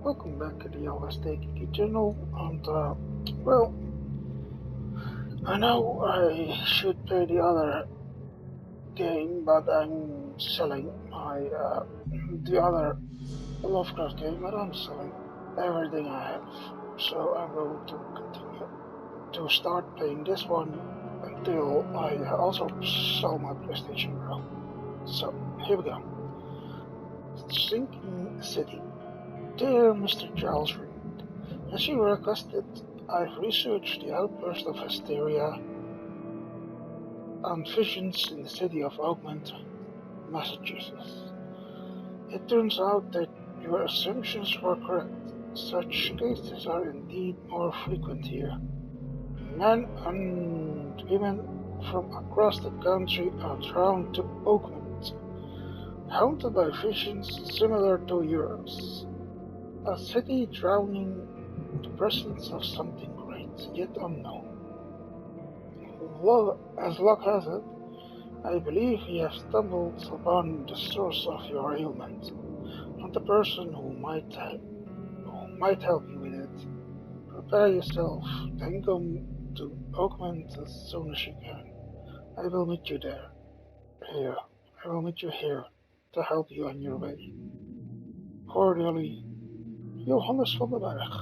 Welcome back to the Alvastek channel, and well, I know I should play the other game, but I'm selling my the other Lovecraft game, but I'm selling everything I have, so I'm going to continue to start playing this one until I also sell my PlayStation Pro. So, here we go. Sinking City. Dear Mr. Charles Reed, as you requested, I've researched the outburst of hysteria and visions in the city of Oakland, Massachusetts. It turns out that your assumptions were correct. Such cases are indeed more frequent here. Men and women from across the country are drawn to Oakland, haunted by visions similar to yours. A city drowning in the presence of something great yet unknown. Well, as luck has it, I believe we have stumbled upon the source of your ailment, and the person who might help you with it. Prepare yourself, then come to Oakland as soon as you can. I will meet you there. Here. I will meet you here to help you on your way. Cordially, Johannes van den Berg.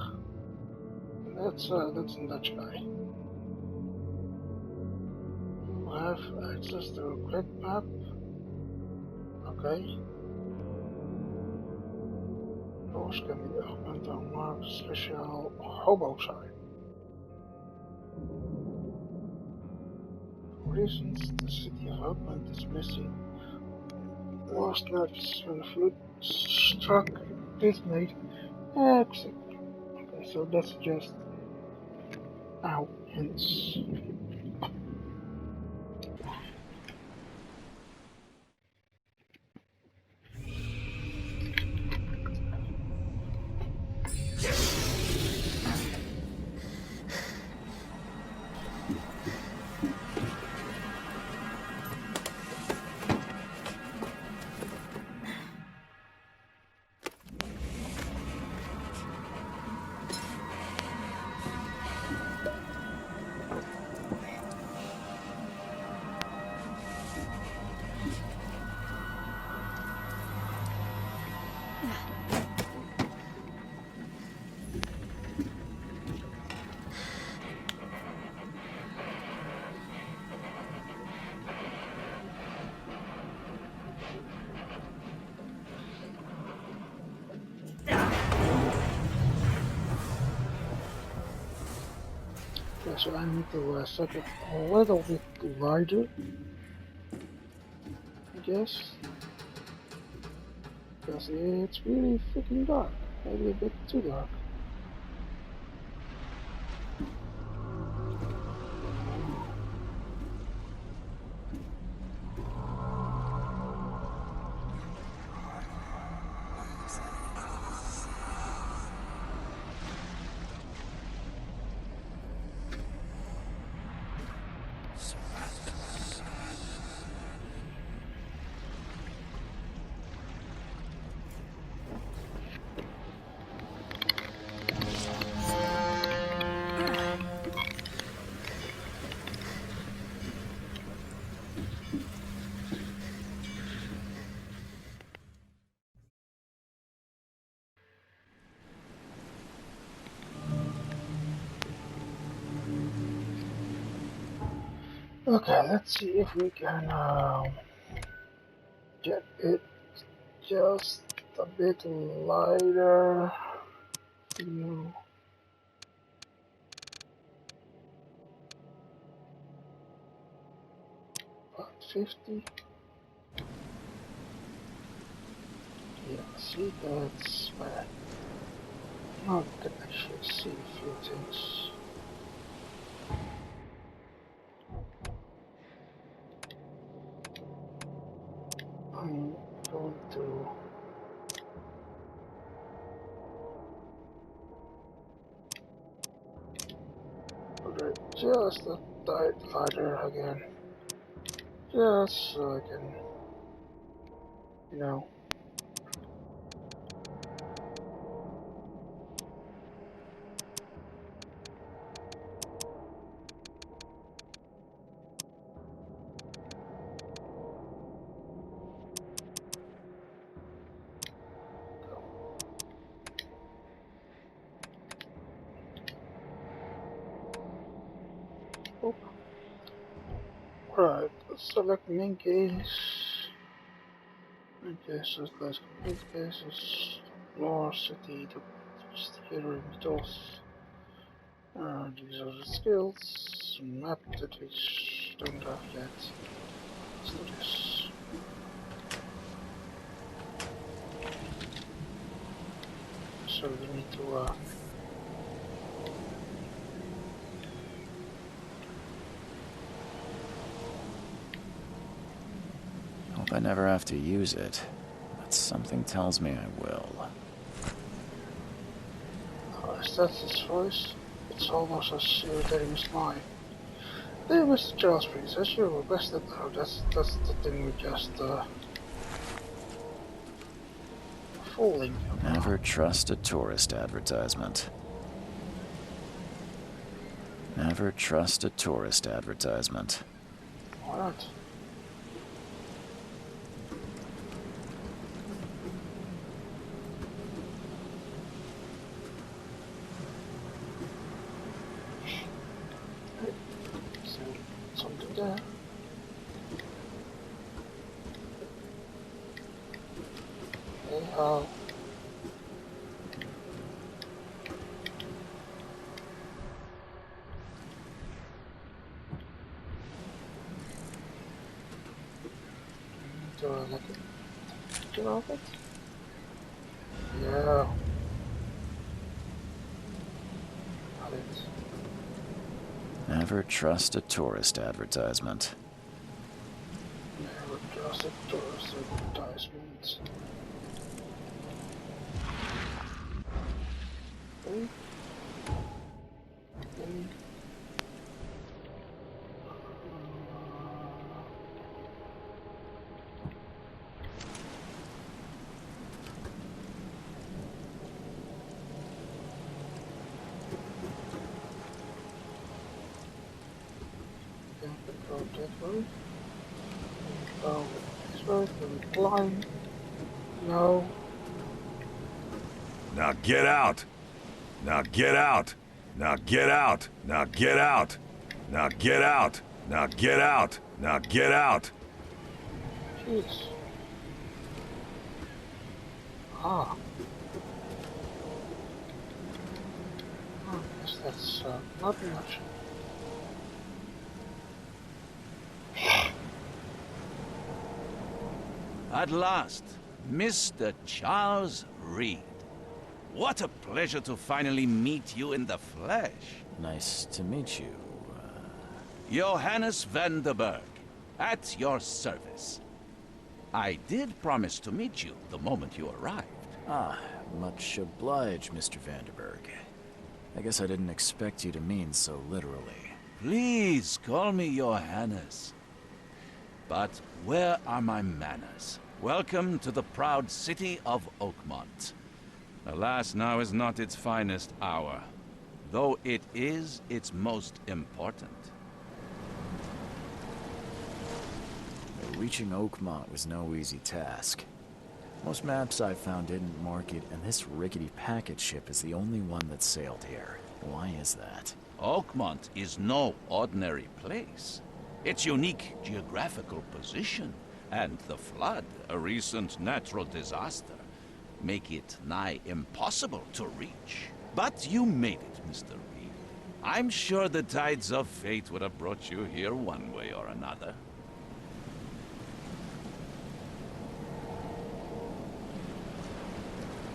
That's a Dutch guy. You have access to a quick map. Okay. Doors can be opened on marked special hobo sign. For reasons the city of Oakland is missing lost maps when the flood struck this night. Exit. Okay, so that's just our hints. Okay, so I need to set it a little bit wider, I guess, because it's really freaking dark, maybe a bit too dark. Okay, let's see if we can get it just a bit lighter. You about 50. Yeah, see, that's bad. Now we can actually see a few things. I'm going to put it just a tight lighter again, just so I can, you know, Right, let's select main case. Main cases, let's complete cases. Lore, city, the theater, mythos. These are the skills. Map that we don't have yet. Let's do this. So we need to Hope I never have to use it, but something tells me I will. is that his voice? It's almost as irritating as mine. Dear Mr. Charles Priest, as you requested, oh, that's the thing we just fooling you. Never trust a tourist advertisement. Never trust a tourist advertisement. Why not? Something there. Hey, do I like it? Do you like it? Yeah. Got it. Never trust a tourist advertisement. Never trust a tourist advertisement. Okay. Okay. Go that way. Go this way. Then climb. No. Now get out! Now get out! Now get out! Now get out! Now get out! Now get out! Now get out! Jeez. Ah. Oh, I guess that's not much. At last, Mr. Charles Reed. What a pleasure to finally meet you in the flesh. Nice to meet you. Johannes Vanderberg, at your service. I did promise to meet you the moment you arrived. Ah, much obliged, Mr. Vanderberg. I guess I didn't expect you to mean so literally. Please call me Johannes. But where are my manners? Welcome to the proud city of Oakmont. Alas, now is not its finest hour, though it is its most important. Reaching Oakmont was no easy task. Most maps I've found didn't mark it, and this rickety packet ship is the only one that sailed here. Why is that? Oakmont is no ordinary place. Its unique geographical position and the flood, a recent natural disaster, make it nigh impossible to reach. But you made it, Mr. Reed. I'm sure the tides of fate would have brought you here one way or another.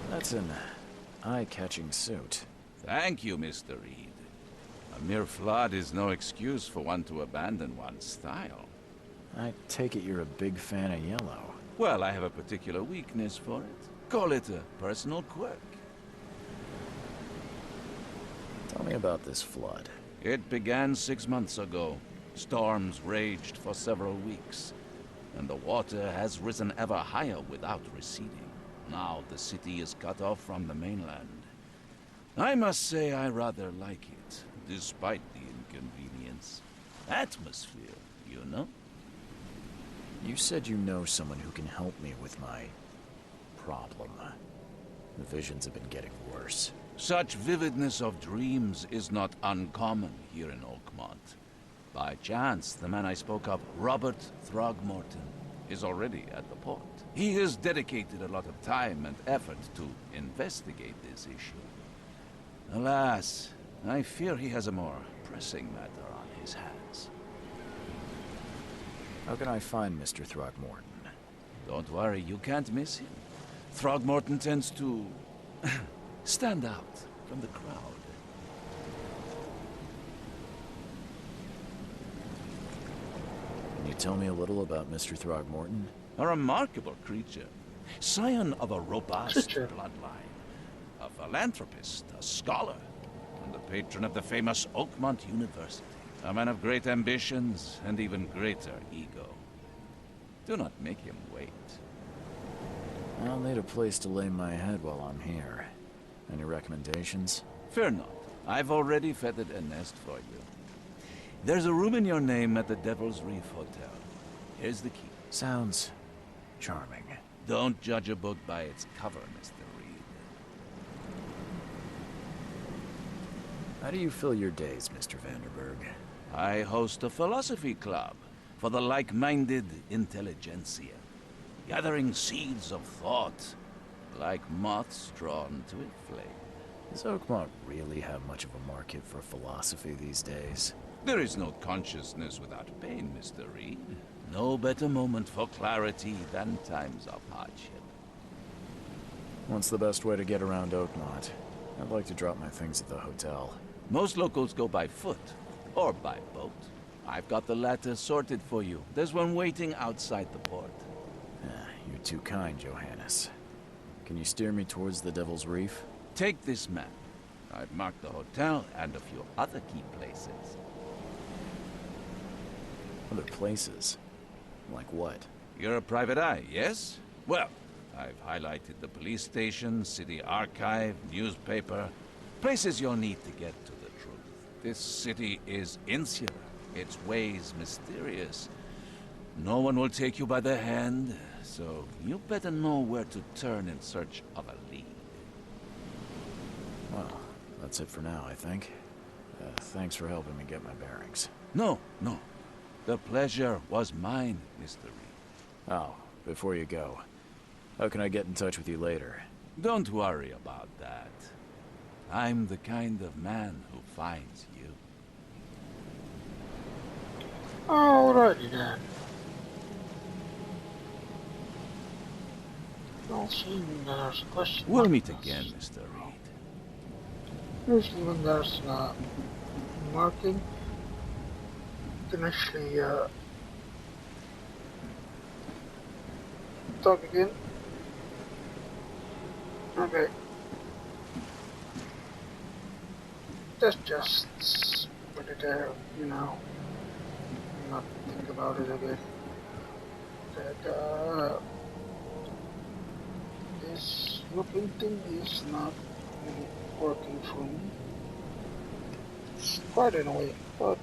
That's an eye-catching suit. Thank you, Mr. Reed. A mere flood is no excuse for one to abandon one's style. I take it you're a big fan of yellow. Well, I have a particular weakness for it. Call it a personal quirk. Tell me about this flood. It began 6 months ago. Storms raged for several weeks, and the water has risen ever higher without receding. Now the city is cut off from the mainland. I must say I rather like it, despite the inconvenience. Atmosphere, you know? You said you know someone who can help me with my problem. The visions have been getting worse. Such vividness of dreams is not uncommon here in Oakmont. By chance, the man I spoke of, Robert Throgmorton, is already at the port. He has dedicated a lot of time and effort to investigate this issue. Alas, I fear he has a more pressing matter on his hands. How can I find Mr. Throgmorton? Don't worry, you can't miss him. Throgmorton tends to stand out from the crowd. Can you tell me a little about Mr. Throgmorton? A remarkable creature. Scion of a robust Creature. bloodline. A philanthropist, a scholar, and the patron of the famous Oakmont University. A man of great ambitions and even greater ego. Do not make him wait. I'll need a place to lay my head while I'm here. Any recommendations? Fear not. I've already feathered a nest for you. There's a room in your name at the Devil's Reef Hotel. Here's the key. Sounds charming. Don't judge a book by its cover, Mr. Reed. How do you fill your days, Mr. Vanderberg? I host a philosophy club for the like-minded intelligentsia, gathering seeds of thought like moths drawn to a flame. Does Oakmont really have much of a market for philosophy these days? There is no consciousness without pain, Mr. Reed. No better moment for clarity than times of hardship. What's the best way to get around Oakmont? I'd like to drop my things at the hotel. Most locals go by foot or by boat. I've got the latter sorted for you. There's one waiting outside the port. You're too kind, Johannes. Can you steer me towards the Devil's Reef? Take this map. I've marked the hotel and a few other key places. Other places? Like what? You're a private eye, yes? Well, I've highlighted the police station, city archive, newspaper. Places you'll need to get to the truth. This city is insular, its ways mysterious. No one will take you by the hand, so you better know where to turn in search of a lead. Well, that's it for now, I think. Thanks for helping me get my bearings. No. The pleasure was mine, Mr. Reed. Oh, before you go, how can I get in touch with you later? Don't worry about that. I'm the kind of man who finds you. Alrighty then. Don't seem there's a question. We'll mark meet on again, this. Mr. Reed. Usually when there's a marking, you can actually talk again. Okay. Let's just put it there, you know. Not think about it a bit. That this looking thing is not really working for me. It's quite annoying, but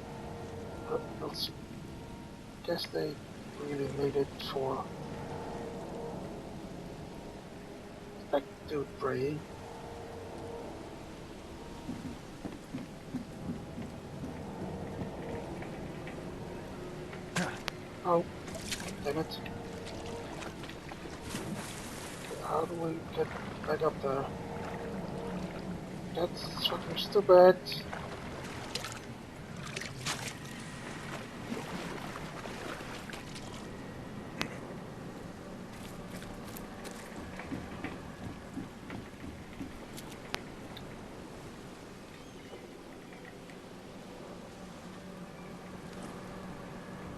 we'll see. Guess they really made it for active praying. Oh, damn it. How do we get back up there? That's fucking stupid.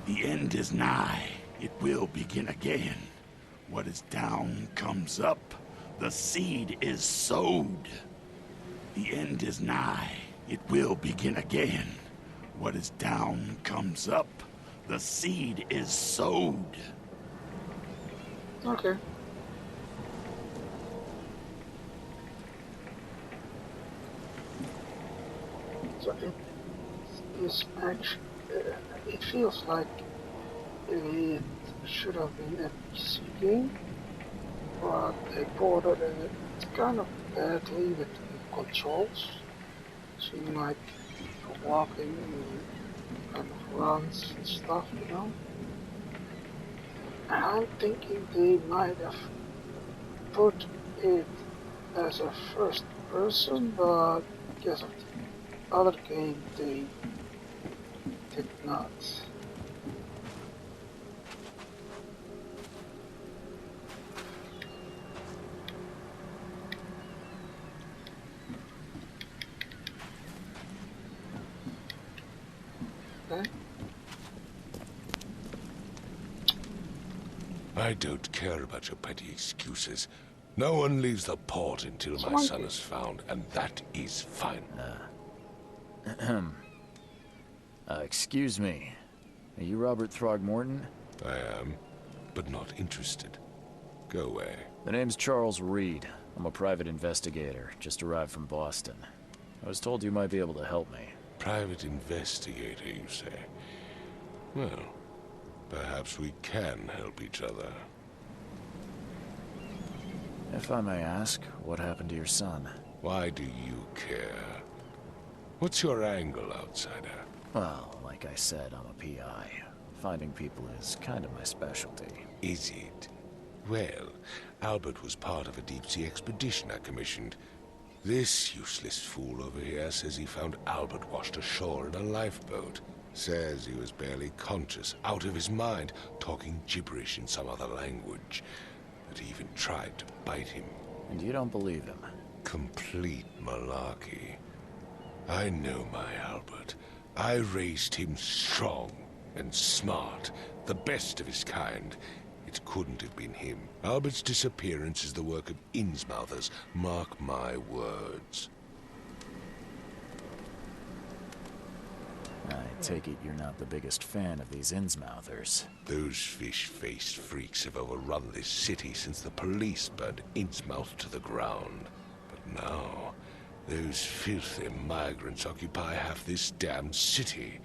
The end is nigh. It will begin again. What is down comes up. The seed is sowed. The end is nigh. It will begin again. What is down comes up. The seed is sowed. Okay. So this match, it feels like it should have been a PC game, but they ported it kind of badly with the controls. Seem like you're walking kind of runs and stuff, you know. And I'm thinking they might have put it as a first person, but because of the other game they did not. Okay. I don't care about your petty excuses. No one leaves the port until my son is found, and that is fine. Excuse me. Are you Robert Throgmorton? I am, but not interested. Go away. The name's Charles Reed. I'm a private investigator, just arrived from Boston. I was told you might be able to help me. Private investigator, you say? Well, perhaps we can help each other. If I may ask, what happened to your son? Why do you care? What's your angle, outsider? Well, like I said, I'm a PI. Finding people is kind of my specialty. Is it? Well, Albert was part of a deep-sea expedition I commissioned. This useless fool over here says he found Albert washed ashore in a lifeboat. Says he was barely conscious, out of his mind, talking gibberish in some other language. That he even tried to bite him. And you don't believe him? Complete malarkey. I know my Albert. I raised him strong and smart, the best of his kind. It couldn't have been him. Albert's disappearance is the work of Innsmouthers, mark my words. I take it you're not the biggest fan of these Innsmouthers. Those fish-faced freaks have overrun this city since the police burned Innsmouth to the ground. But now, those filthy migrants occupy half this damned city.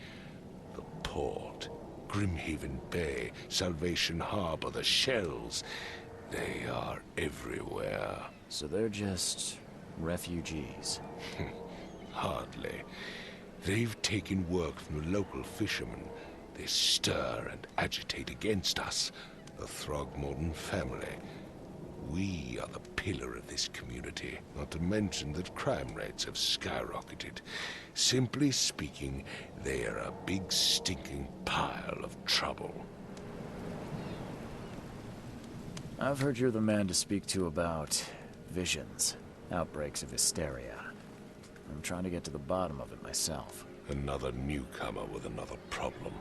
The port, Grimhaven Bay, Salvation Harbor, the shells. They are everywhere. So they're just refugees? Hardly. They've taken work from the local fishermen. They stir and agitate against us, the Throgmorton family. We are the pillar of this community, not to mention that crime rates have skyrocketed. Simply speaking, they are a big stinking pile of trouble. I've heard you're the man to speak to about visions, outbreaks of hysteria. I'm trying to get to the bottom of it myself. Another newcomer with another problem.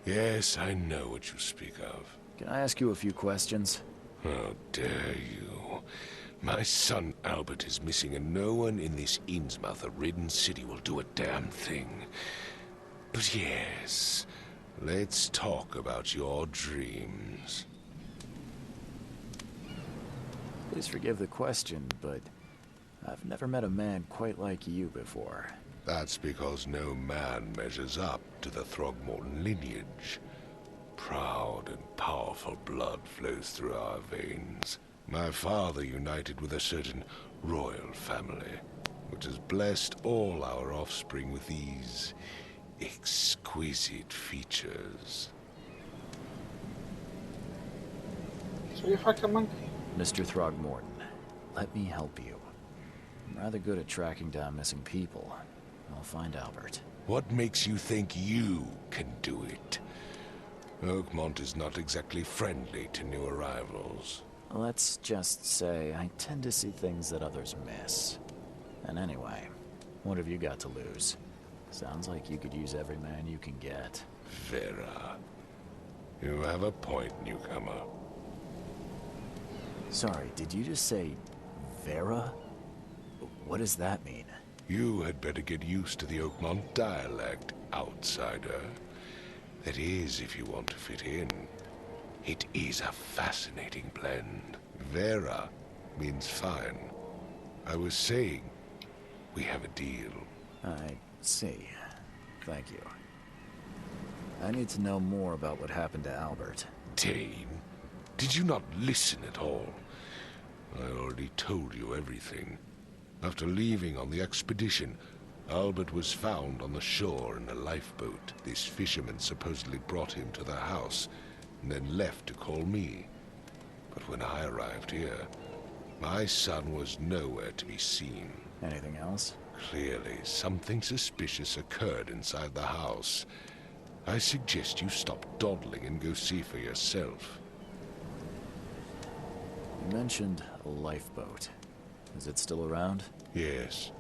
Yes, I know what you speak of. Can I ask you a few questions? How dare you? My son Albert is missing, and no one in this Innsmouth-ridden city will do a damn thing. But yes, let's talk about your dreams. Please forgive the question, but I've never met a man quite like you before. That's because no man measures up to the Throgmorton lineage. Proud and powerful blood flows through our veins. My father united with a certain royal family, which has blessed all our offspring with these exquisite features. So if I can monkey. Mr. Throgmorton, let me help you. I'm rather good at tracking down missing people. I'll find Albert. What makes you think you can do it? Oakmont is not exactly friendly to new arrivals. Let's just say I tend to see things that others miss. And anyway, what have you got to lose? Sounds like you could use every man you can get. Vera. You have a point, newcomer. Sorry, did you just say Vera? What does that mean? You had better get used to the Oakmont dialect, outsider. That is, if you want to fit in. It is a fascinating blend. Vera means fine. I was saying, we have a deal. I see. Thank you. I need to know more about what happened to Albert. Dane, did you not listen at all? I already told you everything. After leaving on the expedition, Albert was found on the shore in a lifeboat. This fisherman supposedly brought him to the house, and then left to call me. But when I arrived here, my son was nowhere to be seen. Anything else? Clearly, something suspicious occurred inside the house. I suggest you stop dawdling and go see for yourself. You mentioned a lifeboat. Is it still around? Yes.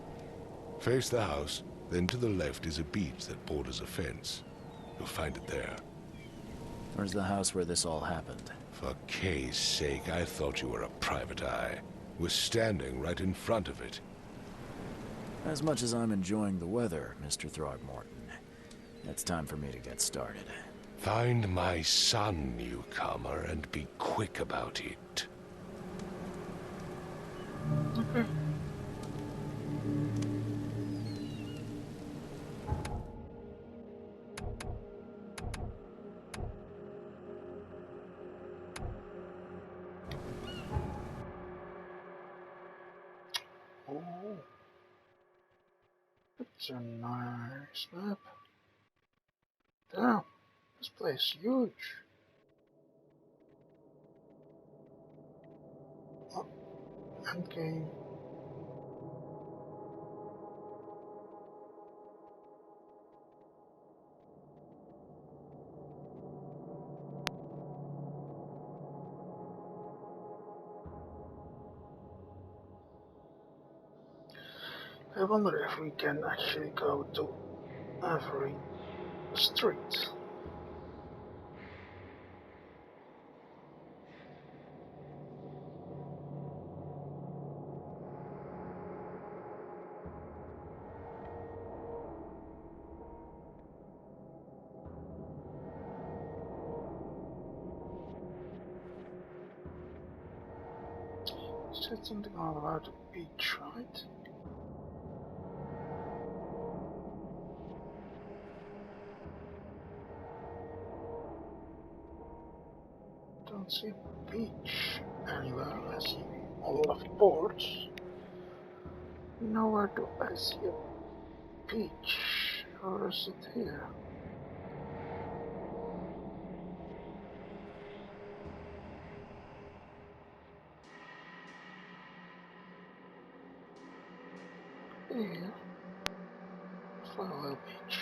Face the house, then to the left is a beach that borders a fence. You'll find it there. Where's the house where this all happened? For Kay's sake, I thought you were a private eye. We're standing right in front of it. As much as I'm enjoying the weather, Mr. Throgmorton, it's time for me to get started. Find my son, newcomer, and be quick about it. Okay. Oh, it's a nice map. Damn, this place is huge. Oh, endgame. I wonder if we can actually go to every street. Said something all about the beach, right? Don't see a beach anywhere. I see a lot of boards. Nowhere do I see a beach. Or is it here? Here. Flower beach.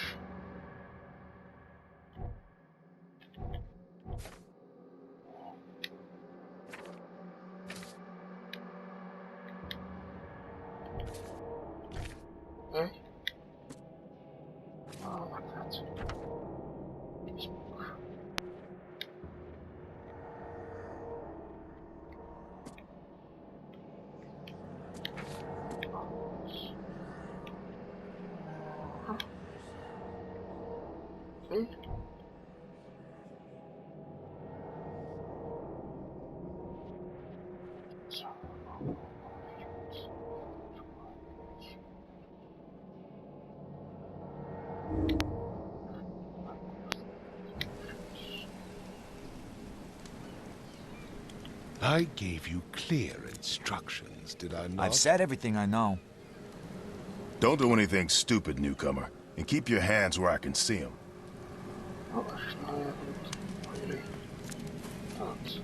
Okay. Oh, like that. Smoke. Okay. So, I gave you clear instructions, did I not? I've said everything I know. Don't do anything stupid, newcomer. And keep your hands where I can see them. oh, actually, I haven't really thought.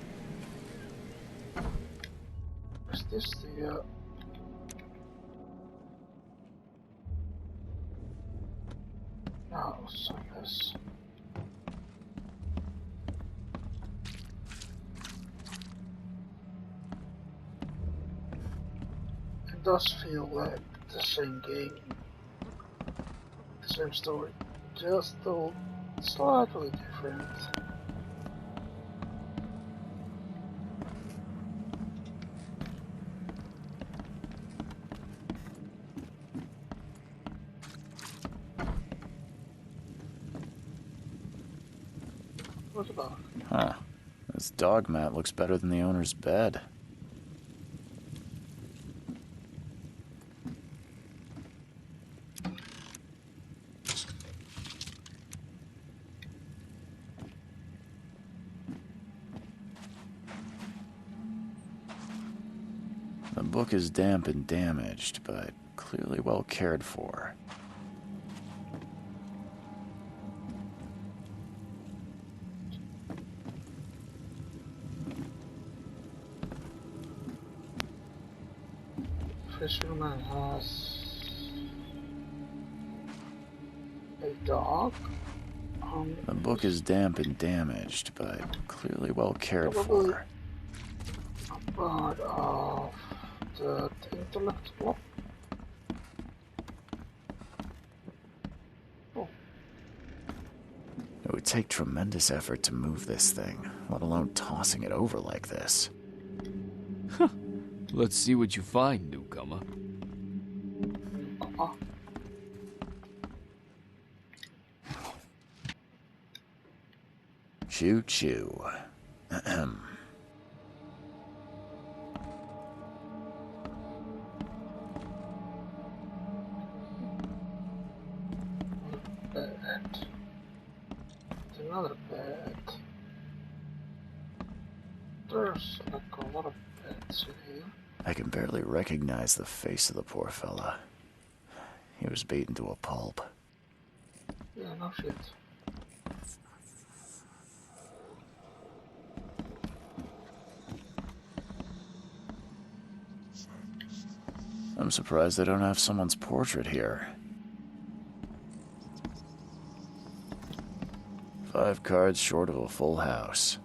Is this the house, I guess? It does feel like the same game, the same story, just told slightly different. What about? Huh. This dog mat looks better than the owner's bed. The book is damp and damaged, but clearly well cared for. fisherman has a dog. The book is damp and damaged, but clearly well cared Probably for. a part of the intellect block. Oh, It would take tremendous effort to move this thing, let alone tossing it over like this. Let's see what you find, newcomer. ah, Choo choo. Ahem. bed. Another bed. There's like a lot of beds in here. I can barely recognize the face of the poor fella. He was beaten to a pulp. Yeah, no shit. I'm surprised they don't have someone's portrait here. 5 cards short of a full house.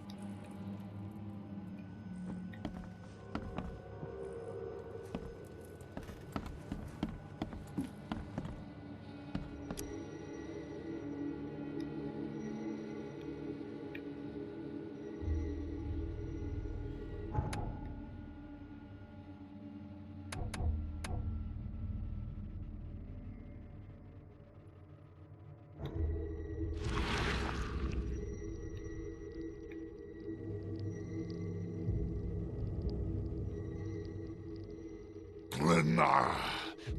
Glenna,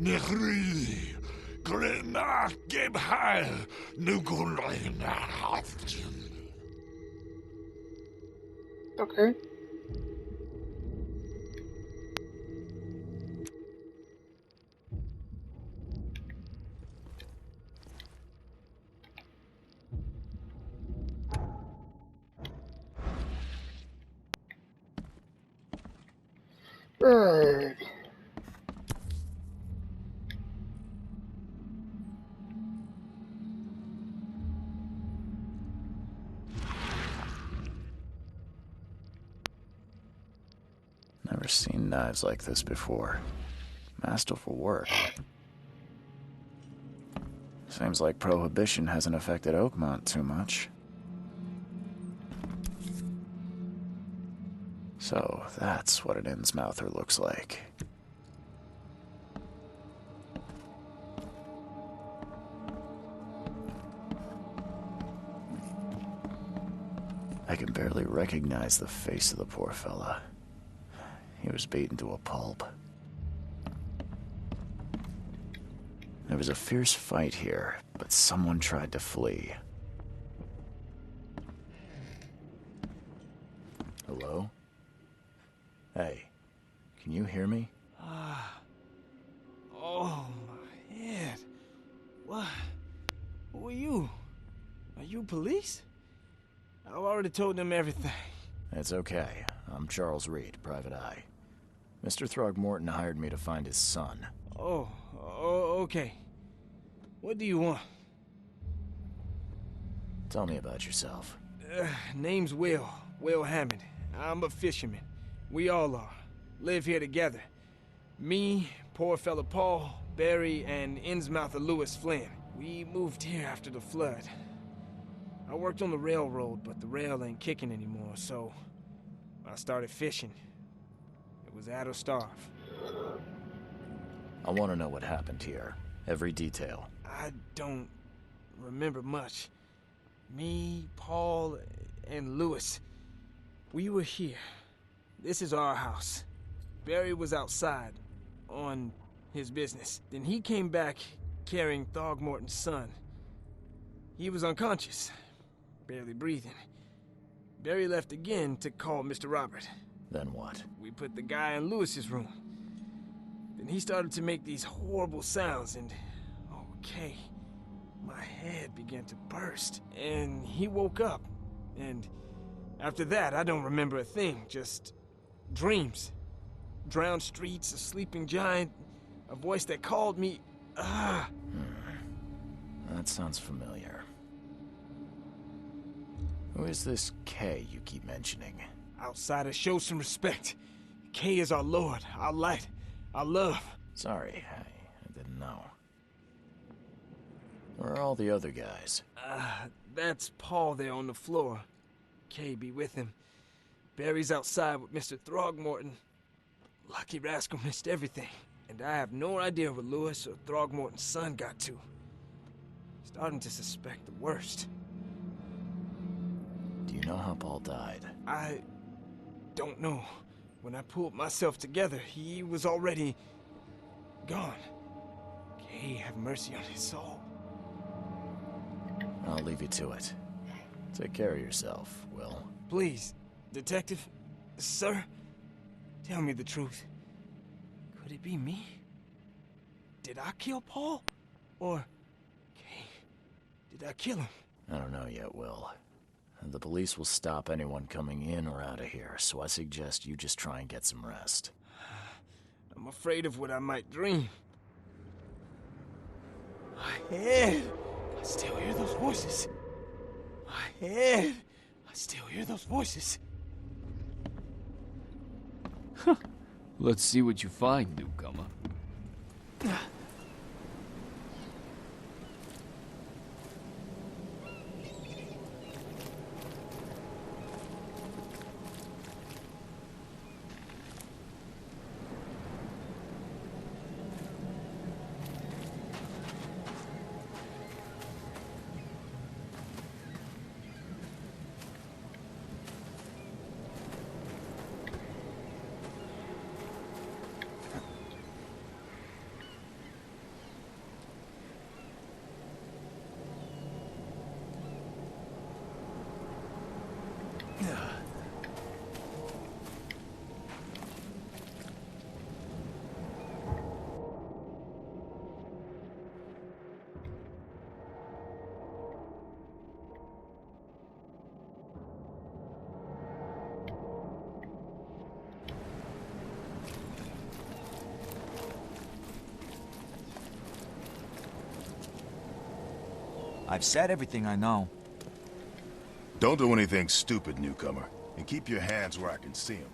Nehri, Glenna, Gebhal, Nugulena, Okay. Right. Never seen knives like this before. Masterful work. Seems like Prohibition hasn't affected Oakmont too much. So, that's what an Innsmouther looks like. I can barely recognize the face of the poor fella. He was beaten to a pulp. There was a fierce fight here, but someone tried to flee. Hello? Hey, can you hear me? Oh, my head. What? Who are you? Are you police? I've already told them everything. It's okay. I'm Charles Reed, Private Eye. Mr. Throgmorton hired me to find his son. Oh, okay. What do you want? Tell me about yourself. Name's Will Hammond. I'm a fisherman. We all are. Live here together. Me, poor fella Paul, Barry, and Innsmouther Lewis Flynn. We moved here after the flood. I worked on the railroad, but the rail ain't kicking anymore, so I started fishing. It was at or starve. I want to know what happened here. Every detail. I don't remember much. Me, Paul, and Lewis, we were here. This is our house. Barry was outside, on his business. Then he came back carrying Throgmorton's son. He was unconscious, barely breathing. Barry left again to call Mr. Robert. Then what? We put the guy in Lewis's room. Then he started to make these horrible sounds and... okay. My head began to burst, and he woke up. And after that, I don't remember a thing, just dreams. drowned streets, a sleeping giant, a voice that called me. That sounds familiar. Who is this Kay you keep mentioning? Outsider, show some respect. Kay is our lord, our light, our love. Sorry, I didn't know. Where are all the other guys? That's Paul there on the floor. Kay be with him. Barry's outside with Mr. Throgmorton. Lucky rascal missed everything. And I have no idea where Lewis or Throgmorton's son got to. Starting to suspect the worst. Do you know how Paul died? I don't know. When I pulled myself together, he was already gone. Kay have mercy on his soul. I'll leave you to it. Take care of yourself, Will. Please, Detective, sir, tell me the truth. Could it be me? Did I kill Paul? Or, Kay, did I kill him? I don't know yet, Will. The police will stop anyone coming in or out of here, so I suggest you just try and get some rest. I'm afraid of what I might dream. My head! I still hear those voices. My head! I still hear those voices. Let's see what you find, newcomer. I've said everything I know. Don't do anything stupid, newcomer. And keep your hands where I can see them.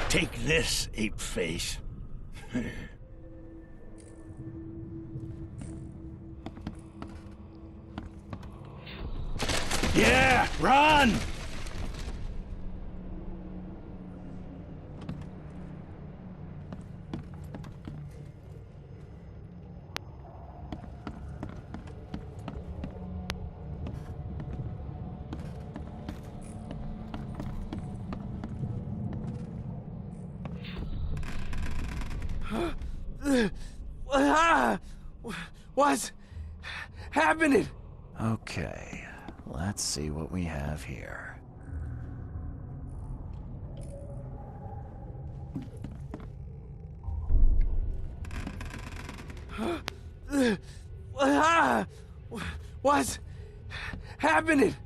Take this, ape-face. Yeah, run! What's happening? Okay, let's see what we have here. What's happening?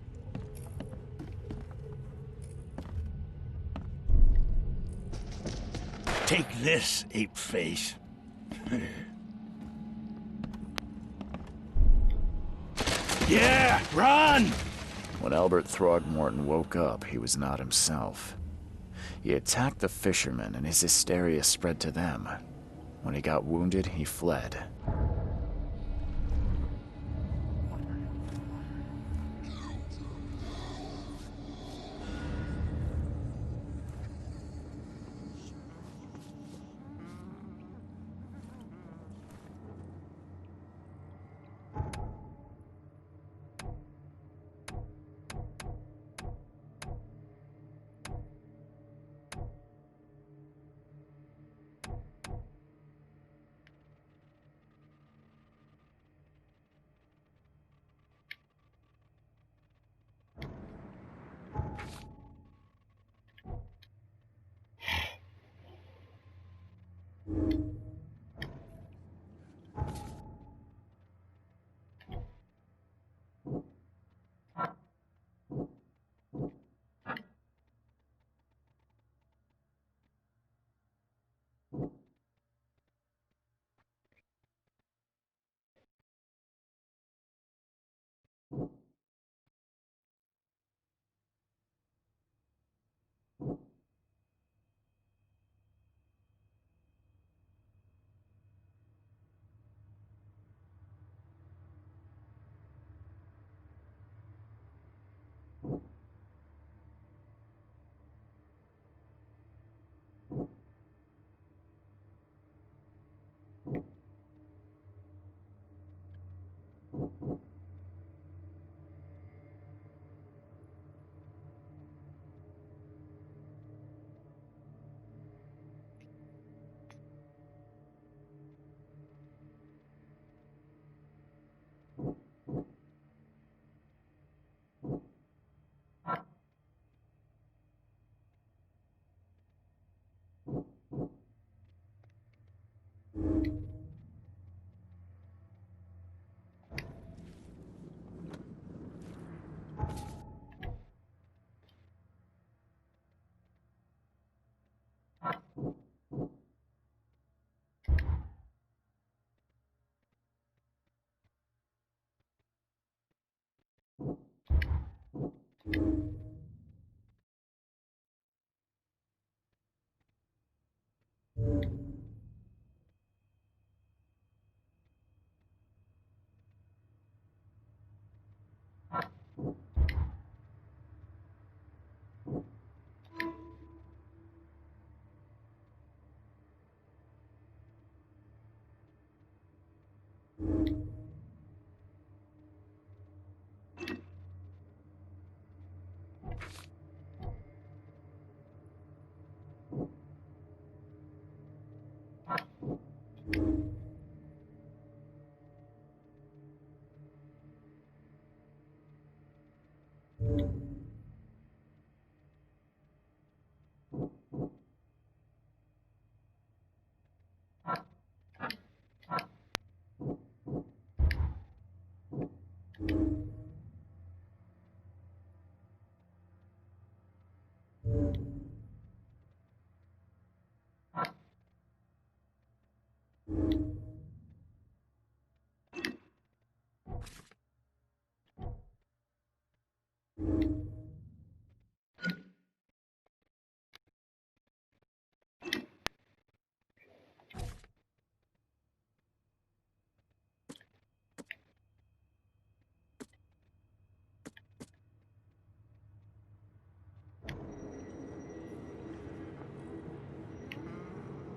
Take this, ape-face. Yeah, run! When Albert Throgmorton woke up, he was not himself. He attacked the fishermen, and his hysteria spread to them. When he got wounded, he fled.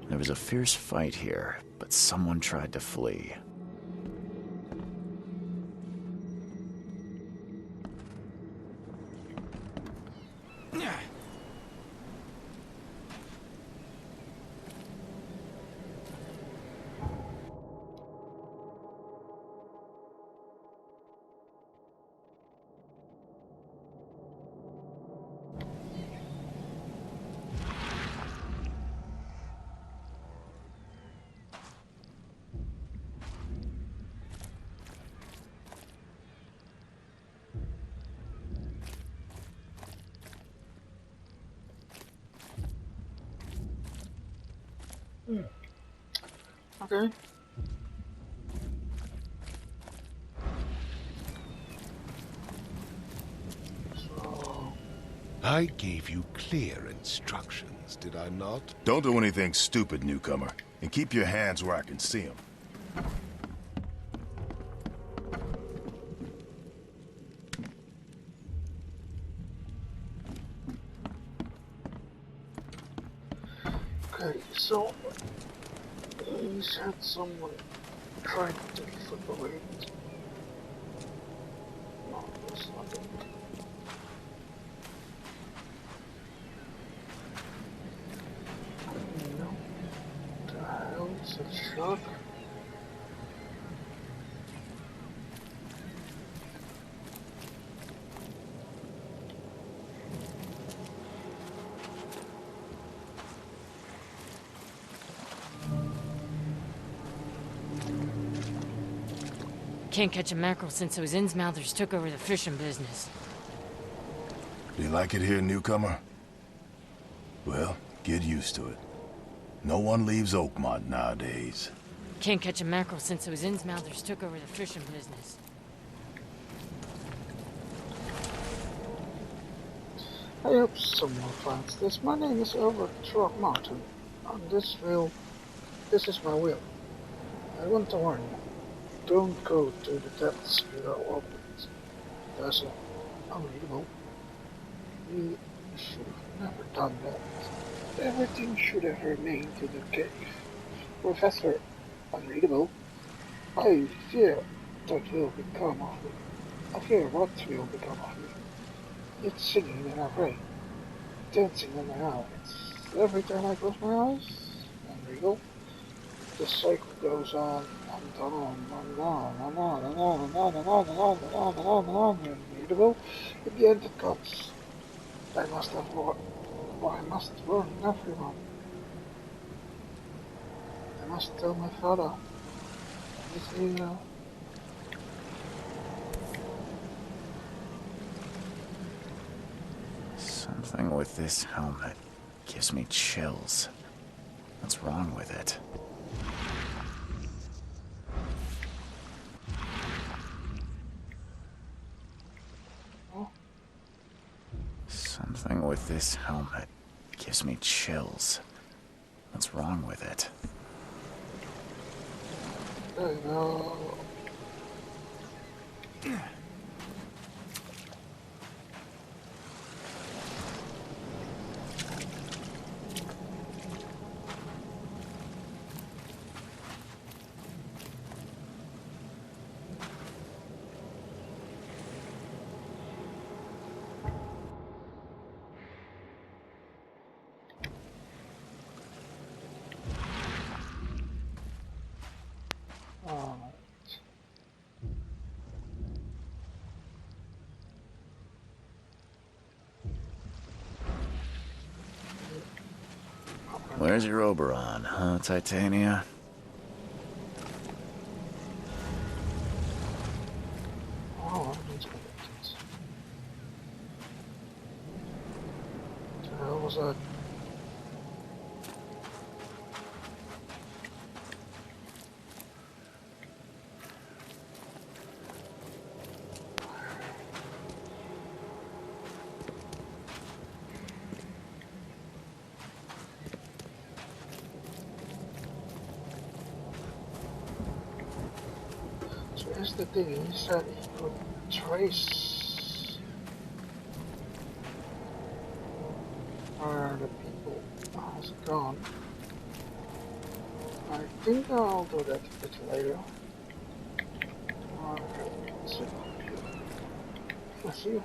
There was a fierce fight here, but someone tried to flee. Okay. So, I gave you clear instructions, did I not? Don't do anything stupid, newcomer. And keep your hands where I can see them. okay, so he said someone tried to flip away. No, that's not it. No. The hell is a truck? Can't catch a mackerel since those Innsmouthers took over the fishing business. Do you like it here, newcomer? Well, get used to it. No one leaves Oakmont nowadays. Can't catch a mackerel since those Innsmouthers took over the fishing business. I hope someone finds this. My name is Albert Rock Mountain. On this is my will. I want to warn you. Don't go to the depths without weapons. That's unreadable. You should have never done that. Everything should have remained in the cave. Professor, unreadable. I fear that will become of me. I fear what will become of me. It's singing in our brain, dancing in my eyes. Every time I close my eyes, unreadable. The cycle goes on and on and on and on and on and on and on and on and on and on and on and unreadable. In the end it comes. I must have warned. I must warn everyone. I must tell my father. This email. Something with this helmet gives me chills. What's wrong with it? Something with this helmet gives me chills. What's wrong with it? There you go. Where's your Oberon, huh, Titania? Oh, I didn't expect it. What the hell was that? So here's the thing, he said he could trace where the people has gone. I think I'll do that a bit later. Okay, let's see.